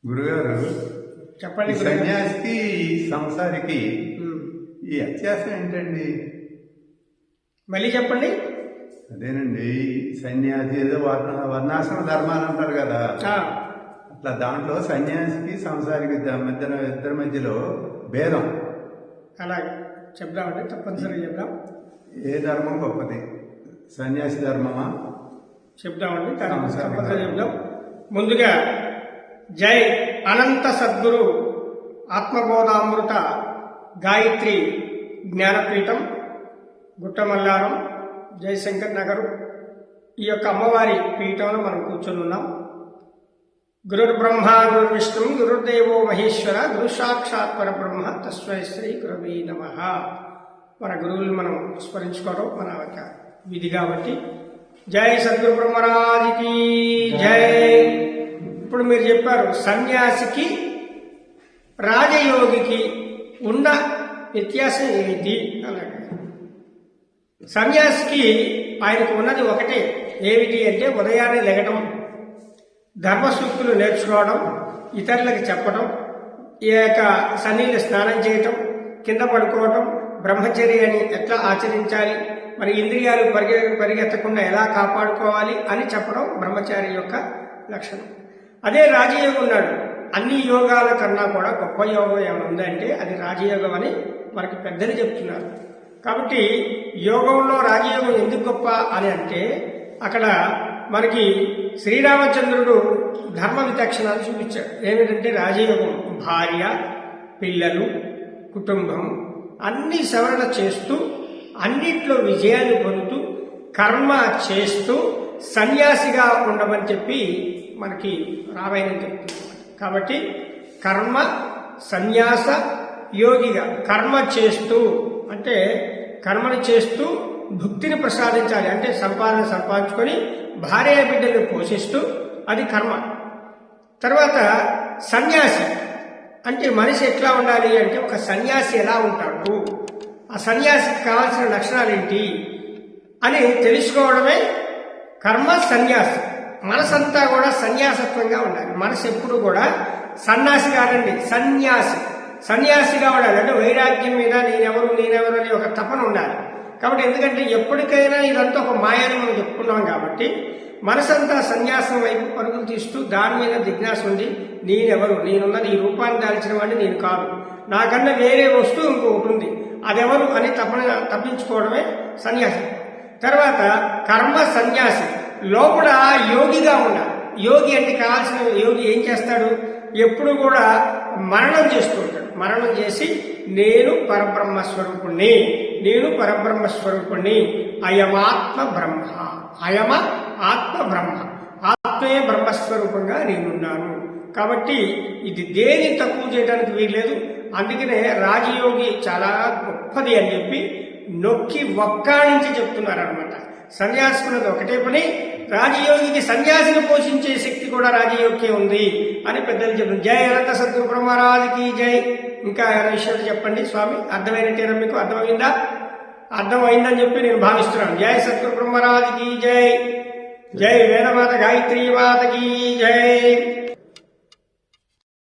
గురుగారు చెప్పండి. సన్యాసికి సంసారికి ఈ వ్యత్యాసం ఏంటండి? మళ్ళీ చెప్పండి. అదేనండి, సన్యాసి ఏదో వర్ణాశ్రమ ధర్మాలు అంటారు కదా, అట్లా దాంట్లో సన్యాసికి సంసారికి ఇద్దరి మధ్యలో భేదం. అలాగే చెప్దామండి, తప్పనిసరిగా చెప్దాం. ఏ ధర్మం గొప్పది? సన్యాసి ధర్మమా? చెప్దామండి, తప్పనిసరిగా చెప్దాం. ముందుగా జై అనంత సద్గురు ఆత్మబోధామృత గాయత్రి జ్ఞానపీఠం గుట్టమల్లారం జయశంకర్ నగరు. ఈ యొక్క అమ్మవారి పీఠంలో మనం కూర్చొని ఉన్నాం. గురుర్ బ్రహ్మ గురు విష్ణు గురుదేవో మహేశ్వర గురు సాక్షాత్ పరబ్రహ్మ తస్మై శ్రీ గురవే నమః. మన గురువులు మనం స్మరించుకోవడం మన యొక్క విధి కాబట్టి జై సద్గురు బ్రహ్మరాజుకి జై. ఇప్పుడు మీరు చెప్పారు సన్యాసికి రాజయోగికి ఉన్న వ్యత్యాసం ఏంటి అలాగే. సన్యాసికి ఆయనకు ఉన్నది ఒకటే, ఏమిటి అంటే ఉదయాన్నే లెగటం, ధర్మసూక్తులు నేర్చుకోవడం, ఇతరులకు చెప్పడం, ఈ యొక్క సన్నీళ్ళు స్నానం చేయటం, కింద పడుకోవటం, బ్రహ్మచర్యాన్ని ఎట్లా ఆచరించాలి, మరి ఇంద్రియాలు పరిగెత్తకుండా ఎలా కాపాడుకోవాలి అని చెప్పడం బ్రహ్మచారి యొక్క లక్షణం. అదే రాజయోగం ఉన్నాడు. అన్ని యోగాల కన్నా కూడా గొప్ప యోగం ఏమైనా ఉందంటే అది రాజయోగం అని మనకి పెద్దలు చెప్తున్నారు. కాబట్టి యోగంలో రాజయోగం ఎందుకు గొప్ప అని అంటే అక్కడ మనకి శ్రీరామచంద్రుడు ధర్మ విచక్షణాలు చూపించాడు. ఏమిటంటే రాజయోగం భార్య, పిల్లలు, కుటుంబం అన్ని సవరణ చేస్తూ అన్నిట్లో విజయాన్ని పొందుతూ కర్మ చేస్తూ సన్యాసిగా ఉండమని చెప్పి మనకి రామాయణం చెప్తుంది. కాబట్టి కర్మ సన్యాస యోగిగా కర్మ చేస్తూ అంటే కర్మను చేస్తూ భుక్తిని ప్రసాదించాలి, అంటే సంపాదించుకొని భార్య బిడ్డలు పోషిస్తూ అది కర్మ. తర్వాత సన్యాసి అంటే మనిషి ఎట్లా ఉండాలి అంటే ఒక సన్యాసి ఎలా ఉంటాడు, ఆ సన్యాసికి కావాల్సిన లక్షణాలు ఏంటి అని తెలుసుకోవడమే కర్మ సన్యాసి. మనసంతా కూడా సన్యాసత్వంగా ఉండాలి. మనసు ఎప్పుడు కూడా సన్యాసి కాదండి, సన్యాసిగా ఉండాలి. అంటే వైరాగ్యం మీద నేనెవరు అని ఒక తపన ఉండాలి. కాబట్టి ఎందుకంటే ఎప్పటికైనా ఇదంతా ఒక మాయని మనం చెప్పుకున్నాం కాబట్టి మనసంతా సన్యాసం వైపు పరుగులు తీస్తూ దాని మీద జిజ్ఞాస ఉంది. నేనెవరు, నేనున్నది ఈ రూపాన్ని దాల్చిన వాడిని నేను కాదు, నాకన్నా వేరే వస్తువు ఇంకొకటి ఉంది, అదెవరు అని తప్పించుకోవడమే సన్యాసి. తర్వాత కర్మ సన్యాసి లోపల యోగిగా ఉండాలి. యోగి అంటే కావాల్సిన యోగి ఏం చేస్తాడు, ఎప్పుడు కూడా మరణం చేస్తూ ఉంటాడు. మరణం చేసి నేను పరబ్రహ్మస్వరూపుణ్ణి అయమాత్మ బ్రహ్మ, అయమ ఆత్మ బ్రహ్మ, ఆత్మే బ్రహ్మస్వరూపంగా నేనున్నాను. కాబట్టి ఇది దేని తక్కువ చేయడానికి వీల్లేదు. అందుకనే రాజయోగి చాలా గొప్పది అని చెప్పి నొక్కి ఒక్కాణించి చెప్తున్నారు అనమాట. సన్యాసుకున్నది ఒకటే పని, రాజయోగికి సన్యాసిని పోషించే శక్తి కూడా రాజయోగికే ఉంది అని పెద్దలు చెప్తున్నారు. జై అనంత సద్గురు బ్రహ్మరాజుకి జై. ఇంకా ఏమైనా విషయాలు చెప్పండి స్వామి, అర్థమైనట్టేనా మీకు? అర్థమైందా? అర్థమైందని చెప్పి నేను భావిస్తున్నాను. జై సద్గురు బ్రహ్మరాజుకి జై. జై వేదమాత గాయత్రీ మాతకి జై.